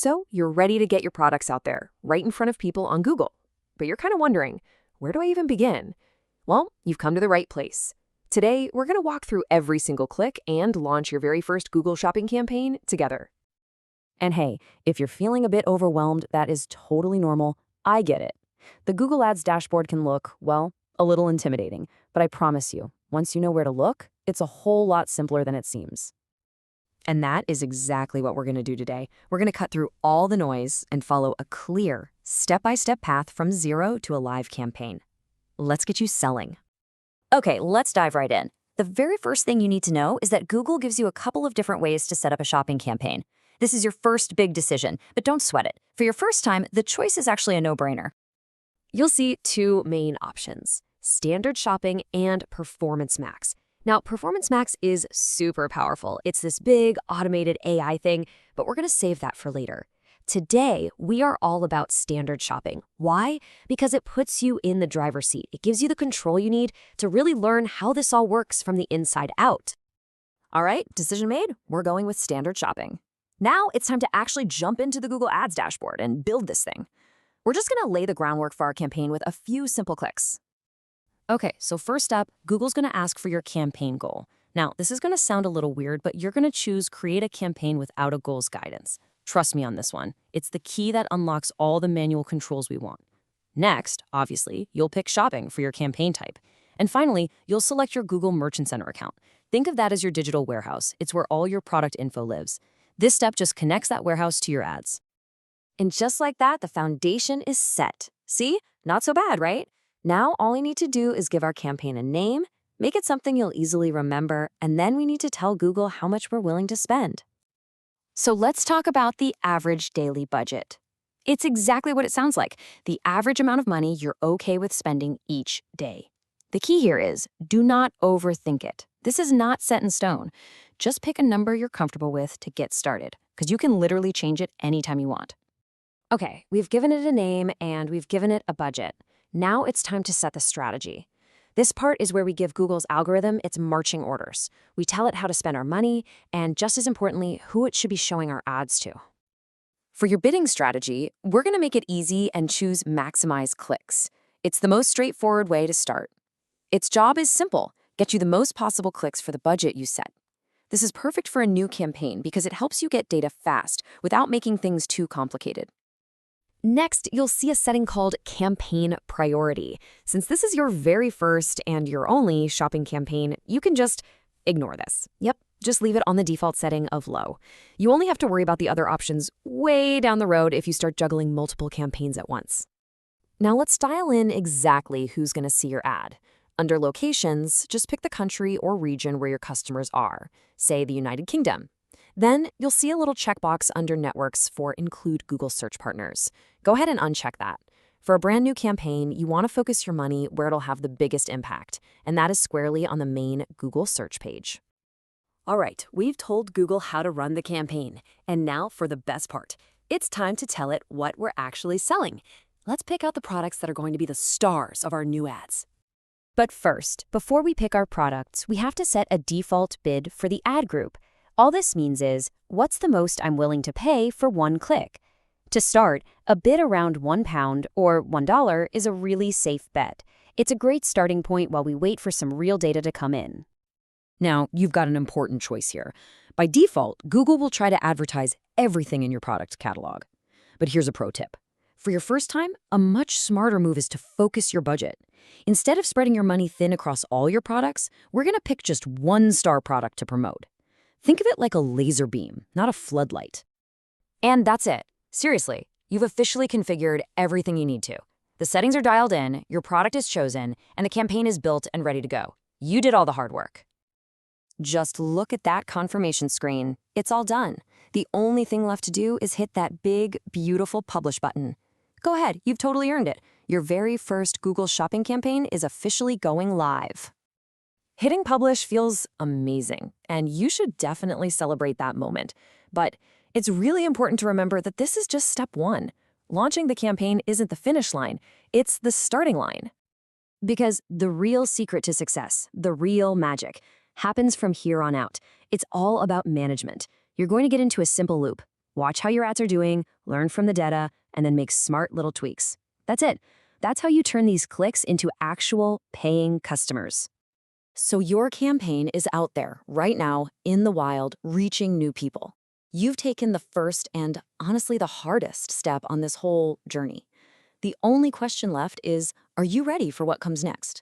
So you're ready to get your products out there, right in front of people on Google. But you're kind of wondering, where do I even begin? Well, you've come to the right place. Today, we're going to walk through every single click and launch your very first Google Shopping campaign together. And hey, if you're feeling a bit overwhelmed, that is totally normal. I get it. The Google Ads dashboard can look, well, a little intimidating, but I promise you, once you know where to look, it's a whole lot simpler than it seems. And that is exactly what we're going to do today. We're going to cut through all the noise and follow a clear, step-by-step path from zero to a live campaign. Let's get you selling. Okay, let's dive right in. The very first thing you need to know is that Google gives you a couple of different ways to set up a shopping campaign. This is your first big decision, but don't sweat it. For your first time, the choice is actually a no-brainer. You'll see two main options, Standard Shopping and Performance Max. Now, Performance Max is super powerful. It's this big automated AI thing, but we're going to save that for later. Today, we are all about Standard Shopping. Why? Because it puts you in the driver's seat. It gives you the control you need to really learn how this all works from the inside out. All right, decision made. We're going with Standard Shopping. Now it's time to actually jump into the Google Ads dashboard and build this thing. We're just going to lay the groundwork for our campaign with a few simple clicks. Okay, so first up, Google's going to ask for your campaign goal. Now, this is going to sound a little weird, but you're going to choose Create a Campaign Without a Goals guidance. Trust me on this one. It's the key that unlocks all the manual controls we want. Next, obviously, you'll pick Shopping for your campaign type. And finally, you'll select your Google Merchant Center account. Think of that as your digital warehouse. It's where all your product info lives. This step just connects that warehouse to your ads. And just like that, the foundation is set. See? Not so bad, right? Now, all we need to do is give our campaign a name, make it something you'll easily remember, and then we need to tell Google how much we're willing to spend. So let's talk about the average daily budget. It's exactly what it sounds like, the average amount of money you're okay with spending each day. The key here is, do not overthink it. This is not set in stone. Just pick a number you're comfortable with to get started, because you can literally change it anytime you want. Okay, we've given it a name and we've given it a budget. Now it's time to set the strategy. This part is where we give Google's algorithm its marching orders. We tell it how to spend our money and, just as importantly, who it should be showing our ads to. For your bidding strategy, we're going to make it easy and choose Maximize Clicks. It's the most straightforward way to start. Its job is simple, get you the most possible clicks for the budget you set. This is perfect for a new campaign because it helps you get data fast without making things too complicated. Next, you'll see a setting called Campaign Priority. Since this is your very first and your only shopping campaign, you can just ignore this. Yep, just leave it on the default setting of low. You only have to worry about the other options way down the road if you start juggling multiple campaigns at once. Now let's dial in exactly who's going to see your ad. Under Locations, just pick the country or region where your customers are, say the United Kingdom. Then you'll see a little checkbox under Networks for Include Google Search Partners. Go ahead and uncheck that. For a brand new campaign, you want to focus your money where it'll have the biggest impact, and that is squarely on the main Google search page. All right, we've told Google how to run the campaign, and now for the best part. It's time to tell it what we're actually selling. Let's pick out the products that are going to be the stars of our new ads. But first, before we pick our products, we have to set a default bid for the ad group. All this means is, what's the most I'm willing to pay for one click? To start, a bid around £1 or $1 is a really safe bet. It's a great starting point while we wait for some real data to come in. Now, you've got an important choice here. By default, Google will try to advertise everything in your product catalog. But here's a pro tip. For your first time, a much smarter move is to focus your budget. Instead of spreading your money thin across all your products, we're going to pick just one star product to promote. Think of it like a laser beam, not a floodlight. And that's it. Seriously, you've officially configured everything you need to. The settings are dialed in, your product is chosen, and the campaign is built and ready to go. You did all the hard work. Just look at that confirmation screen. It's all done. The only thing left to do is hit that big, beautiful Publish button. Go ahead, you've totally earned it. Your very first Google Shopping campaign is officially going live. Hitting publish feels amazing, and you should definitely celebrate that moment. But it's really important to remember that this is just step one. Launching the campaign isn't the finish line, it's the starting line. Because the real secret to success, the real magic, happens from here on out. It's all about management. You're going to get into a simple loop. Watch how your ads are doing, learn from the data, and then make smart little tweaks. That's it. That's how you turn these clicks into actual paying customers. So your campaign is out there right now in the wild, reaching new people. You've taken the first and honestly the hardest step on this whole journey. The only question left is, are you ready for what comes next?